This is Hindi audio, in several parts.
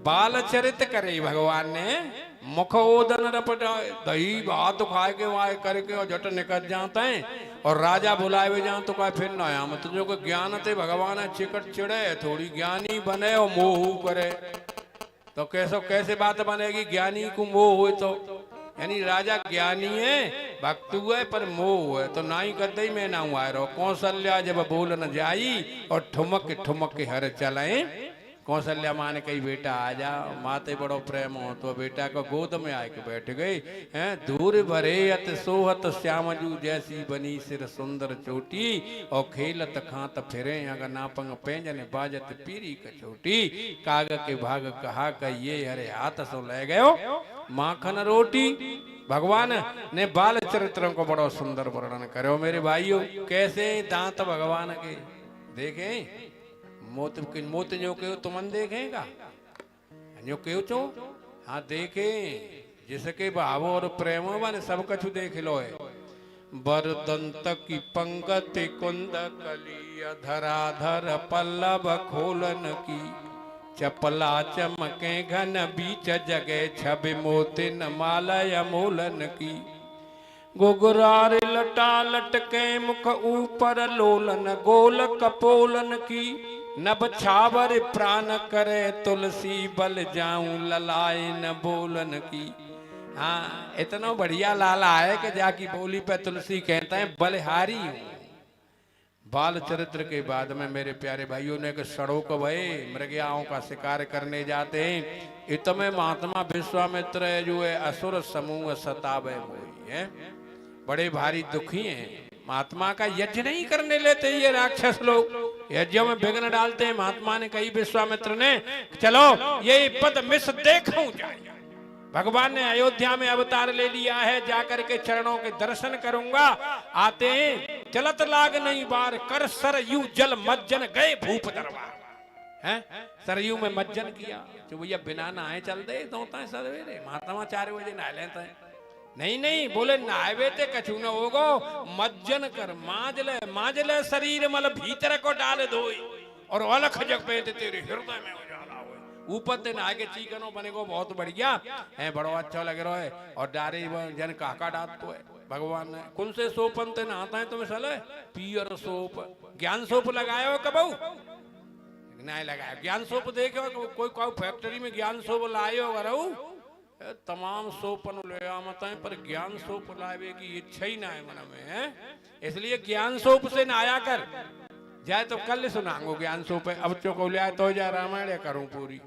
बाल चरित करे भगवान ने मुख ओदन रपट दही भात खाए के वाय करके और झट निकल जाते हैं और राजा बुलाए हुए जाए तो कहा फिर ना आया मत जो को ज्ञान थे भगवान चिकट चिड़े थोड़ी ज्ञानी बने और मोह करे तो कैसे बात बनेगी ज्ञानी को मोह हो तो यानी राजा ज्ञानी है भक्त है पर मोह है तो ना ही करते ही मैं ना हूँ आए रहो कौशल्या जब बोल न जाई और ठुमक ठुमक के हर चलाए कौशल्या माँ ने कही बेटा आ जा माते बड़ो प्रेम हो तो बेटा को गोद में आके बैठ गई हैं दूर भरे अत सोहत श्यामजू जैसी बनी सिर सुंदर चोटी और खेलत खात फिरे अगर नापंग पेंजन बाजत पीरी कचोटी काग के भाग कहा का ये हरे हाथ सो ले गयो माखन रोटी भगवान ने बाल चरित्रों को बड़ा सुंदर वर्णन करो मेरे भाइयों कैसे दांत भगवान के देखे मोत जो कहो तुमन देखेगा जो कहो चो हाँ देखे जिसके भाव और प्रेम बन सब कछु देख लो है बरदंत की पंगति कुंद कली धराधर पल्लव खोलन की चपला चमके घन बीच जगे छवि मोतिन मालय मोलन की गुगरार लटा लटके मुख ऊपर लोलन गोल कपोलन की नभ छावर प्राण करे तुलसी बल जाऊं ललाए न बोलन की हाँ इतना बढ़िया लाला है कि जाकी बोली पे तुलसी कहता है बलिहारी हूं बाल चरित्र के बाद में मेरे प्यारे भाइयों ने सड़ों भय मृगयाओं का शिकार करने जाते हैं इतने महात्मा विश्वामित्र है जो है असुर समूह सतावे मोही है बड़े भारी दुखी हैं महात्मा का यज्ञ नहीं करने लेते ये राक्षस लोग यज्ञों में विघ्न डालते हैं महात्मा ने कही विश्वामित्र ने चलो ये पद मिस देखूं जाए भगवान ने अयोध्या में अवतार ले लिया है जाकर के चरणों के दर्शन करूंगा आते हैं चलत लाग नहीं बार कर सरयू जल मज्जन गए भूप दरबार है सरयू में मज्जन किया जो भैया बिना नहाए चल दे दोता है सवेरे महात्मा 4 बजे नहा लेते हैं नहीं बोले नहावे ते कछु न होगो मज्जन कर माज ले शरीर मल भीतर को डाल दो और अलख जग पे तेरे हृदय में उजाला हो ऊपर ते नहा के चीकनो बने को बहुत बढ़िया है बड़ो अच्छा लग रहा है और डारे जन काका डात तो है भगवान ने कौन से सोपन ते नहाता है तुम्हें सले पियर सोप ज्ञान सोप लगायो कबू नहीं लगाया ज्ञान सोप देखो कोई फैक्ट्री में ज्ञान सोप लायो रहू तमाम सोपन ले मत पर ज्ञान सोप लावे की इच्छा ही ना है मन में है इसलिए ज्ञान सोप से नहाया कर जाए तो कल सुनाऊंगा ज्ञान सोप अब चौको लिया तो जा रामायण करूं पूरी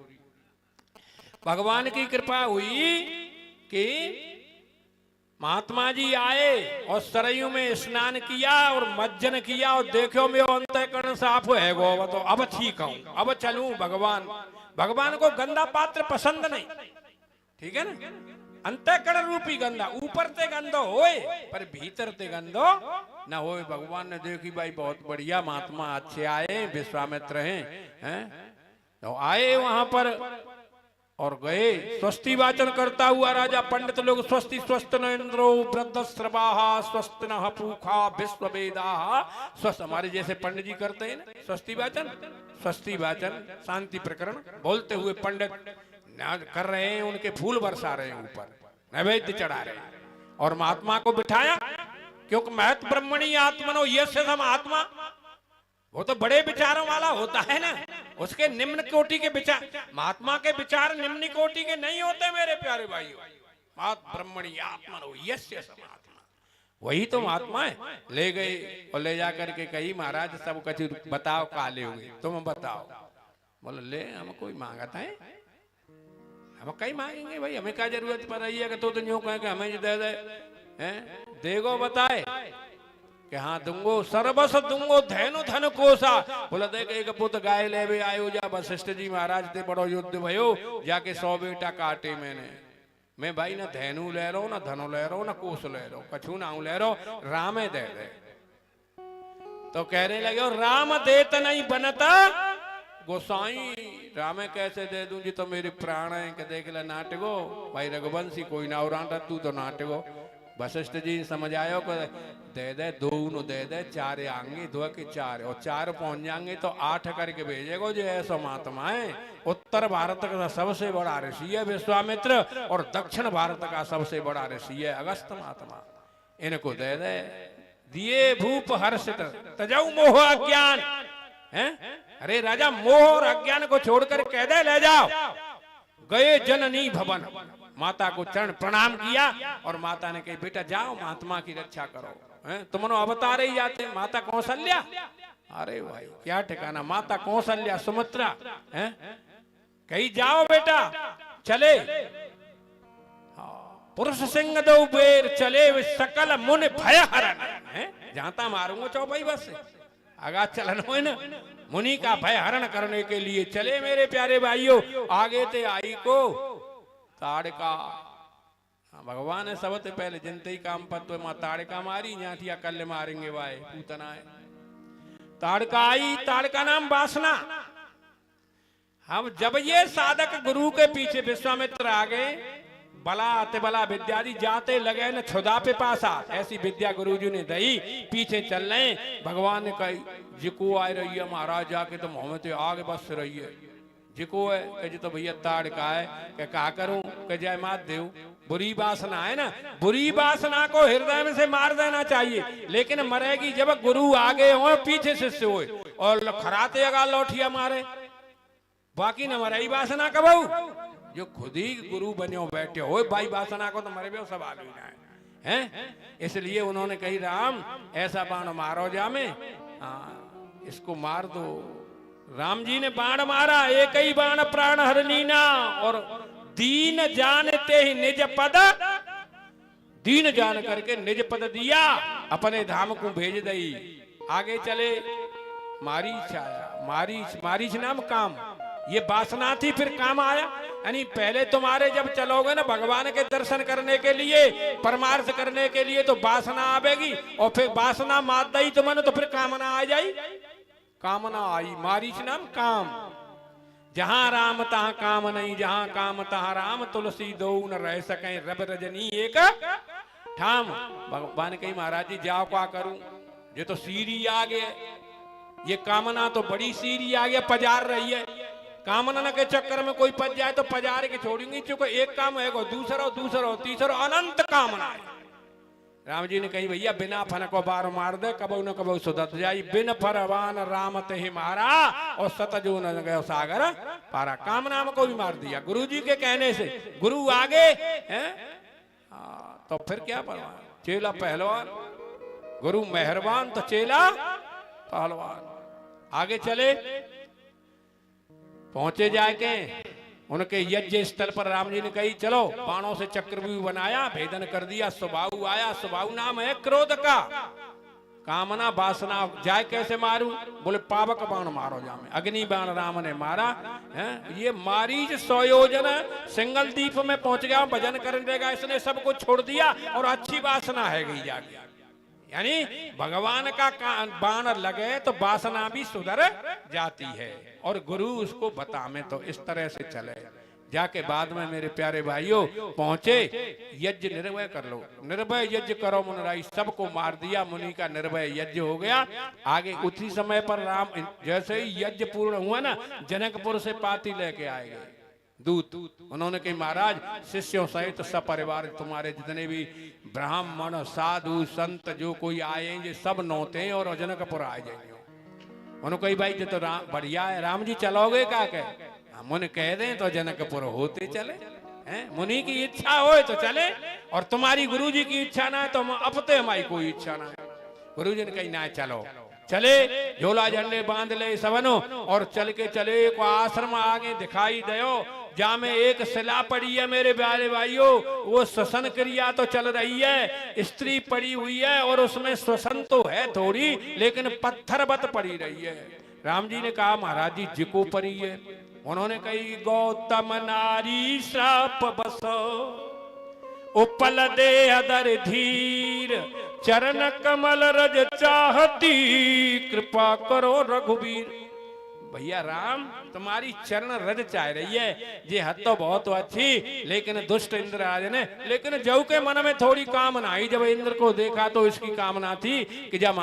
भगवान की कृपा हुई कि महात्मा जी आए और सरयू में स्नान किया और मज्जन किया और देखो मेरा अंतःकरण साफ है गो तो अब ठीक हूं अब चलूं भगवान को गंदा पात्र पसंद नहीं ठीक है ना अंतःकरण रूपी गंदा ऊपर ते गंदो होए पर भीतर ते गंदो ना होए भगवान ने देखी भाई बहुत बढ़िया महात्मा अच्छे आए विश्वामित्र हैं तो आए वहां पर और गए स्वस्ति वाचन करता हुआ राजा पंडित लोग स्वस्ति स्वस्थ न इंद्रो वृद्धस्रवाहा स्वस्थ न पूखा विश्व वेदाहा स्वस्थ हमारे जैसे पंडित जी करते हैं ना स्वस्ति वाचन शांति प्रकरण बोलते हुए पंडित कर रहे हैं उनके फूल बरसा रहे हैं ऊपर नैवेद्य चढ़ा रहे हैं और महात्मा को बिठाया क्योंकि महत ब्रह्मणी आत्मनो ये से हम आत्मा वो तो बड़े विचारों वाला होता है ना उसके निम्न कोटि के विचार महात्मा के विचार निम्न कोटि के नहीं होते मेरे प्यारे भाइयों महत ब्रह्मणी आत्मनो ये से हम आत्मा वही तो महात्मा है ले गए और ले जाकर के कही महाराज सब कछु बताओ काले हुए तुम बताओ बोलो ले हम कोई मांगता है हम कहीं मांगेंगे भाई हमें क्या जरूरत पड़ रही है कि तो यूं कहें कि हमें दे दे हैं देगो बताए कि हाँ दूंगो सर्वस दूंगो धैनु धन कोसा बोला देख एक पुत गाय ले भी आयो जा वशिष्ठ जी महाराज ते बड़ो युद्ध भयो जाके 100 बेटा काटे मैं भाई ना धैनु ले रो ना धनो ले रो ना कोस ले रो कछु ना ले रो राम दे दे तो कहने लगे राम देत नहीं बनता गोसाई रामे कैसे दे दूं जी तो मेरे प्राण है कि देख ले नाटको भाई रघुवंशी कोई ना और तू तो नाटको वशिष्ठ जी समझ आयो को दे दे दो नु दे दे चार आएंगे दो के चार और चार पहुंच जाएंगे तो 8 करके भेजेगो जो ऐसा महात्मा है। उत्तर भारत का सबसे बड़ा ऋषि है विश्वामित्र और दक्षिण भारत का सबसे बड़ा ऋषि है अगस्त महात्मा। इनको दे दे दिए भूप हर्षित तजऊ मोह अज्ञान है। अरे राजा मोह और अज्ञान को छोड़कर कह दे ले जाओ। गए जननी भवन माता को चरण प्रणाम किया और माता ने कही बेटा जाओ महात्मा की रक्षा करो। तुमनो अवतार ही जाते माता कौशल्या। अरे भाई क्या ठिकाना माता कौशल्या सुमित्रा है कही जाओ बेटा चले। पुरुष सिंह दो बेर चले वे सकल मुनि भय हरण है। जाता मारूंगा चौपाई बस से आगा चलन हो न मुनि का भय हरण करने के लिए चले मेरे प्यारे भाइयों। आगे ते आई को ताड़का भगवान है सबसे पहले जनते ही काम पर तो मां ताड़का मारी जाठिया कल मारेंगे वाए पूतना है। ताड़का आई ताड़का नाम वासना। हम जब ये साधक गुरु के पीछे विश्वामित्र आ गए बला आते बला विद्यादि जाते लगे न छुदा पे पासा ऐसी विद्या गुरुजी ने दई पीछे चल रहे। भगवान ने कही जिको आ रही है महाराज जाके तो मोहम्मद आगे बस रही है जिको है कहे तो भैया ताड़ का है कि क्या करूं कि जय मात देव। बुरी वासना है ना बुरी वासना को हृदय में से मार देना चाहिए लेकिन मरेगी जब गुरु आगे हो पीछे शिष्य हो और खराते अगा लौटिया मारे बाकी न मरे वासना कबू जो खुद ही गुरु बनो बैठे हो भाई वासना को तो मरे भी सवाल ही ना है। इसलिए उन्होंने कही राम ऐसा बाण मारो जामे इसको मार दो। राम जी ने बाण मारा एक ही बाण प्राण हर लीना और दीन जानते ही निज पद दीन जान करके निज पद दिया अपने धाम को भेज दई। आगे चले मारीच आया मारीच नाम काम ये वासना थी फिर काम आया। यानी पहले तुम्हारे जब चलोगे ना भगवान के दर्शन करने के लिए परमार्थ करने के लिए तो वासना आवेगी और फिर वासना मात दी तुम्हें तो फिर कामना आ जाई। कामना आई मारीच नाम काम। जहां राम तहां काम नहीं जहां काम तहां राम तुलसी दो न रह सके रब रजनी एक ठाम। भगवान कही महाराज जी जाओ क्या करूं ये तो सीरी आ गया ये कामना तो बड़ी सीरी आ गया पजार रही है। कामना के चक्कर में कोई पज जाए तो पजार के छोड़ेंगे चूंकि एक काम है दूसरा तीसरा अनंत कामना है। राम जी ने कही भैया बिना फन को बार मार दे कबू न कबू सुधत जाई बिन फरवान राम ते ही मारा और सतजो न गयो सागर पारा। कामना को भी मार दिया गुरु जी के कहने से। गुरु आगे हैं तो फिर क्या परवान चेला पहलवान गुरु मेहरबान तो चेला पहलवान। आगे चले पहुंचे जाके उनके यज्ञ स्थल पर राम जी ने कही चलो बाणों से चक्रव्यूह बनाया भेदन कर दिया। सुबाहु आया सुबाहु नाम है क्रोध का कामना वासना जाए कैसे मारू बोले पावक बाण मारो जामे अग्नि बाण राम ने मारा है। ये मारीच सोयोजन सिंगल दीप में पहुंच गया भजन करने देगा इसने सब कुछ छोड़ दिया और अच्छी वासना है गई जाके। यानी भगवान का बाण लगे तो वासना भी सुधर जाती है और गुरु उसको बतावे तो इस तरह से चले। जाके बाद में मेरे प्यारे भाइयों पहुंचे यज्ञ निर्भय कर लो निर्भय यज्ञ करो मुनराई सबको मार दिया मुनि का निर्भय यज्ञ हो गया। आगे उसी समय पर राम जैसे ही यज्ञ पूर्ण हुआ ना जनकपुर से पाती लेके आए गए दूत। उन्होंने कही महाराज शिष्यों सहित सपरिवार तुम्हारे जितने भी ब्राह्मण साधु संत जो कोई आएंगे सब नौते और जनकपुर आ जाएंगे। उन्होंने कही भाई जो तो बढ़िया है राम जी चलोगे क्या कहे मुनि कह दें तो जनकपुर होते चले हैं। मुनि की इच्छा हो तो चले और तुम्हारी गुरु जी की इच्छा ना है तो अपते हमारी कोई इच्छा ना है। गुरु जी ने कही ना चलो चले झोला झंडे बांध ले सबनो और चल के चले को आश्रम आगे दिखाई दयो जहाँ में एक शिला पड़ी है मेरे प्यारे भाइयों वो श्वसन क्रिया तो चल रही है स्त्री पड़ी हुई है और उसमें श्वसन तो है थोड़ी लेकिन पत्थरवत पड़ी रही है। राम जी ने कहा महाराज जी जिको पड़ी है। उन्होंने कही गौतम नारी श्राप बसो उपल दे अदर धीर चरण कमल रज चाहती कृपा करो रघुवीर। भैया राम तुम्हारी चरण रज चाह रही है, ये हद तो बहुत अच्छी, लेकिन दुष्ट इंद्रराज ने, लेकिन जऊ के मन में थोड़ी कामना आई। जब इंद्र को देखा तो इसकी कामना थी कि जब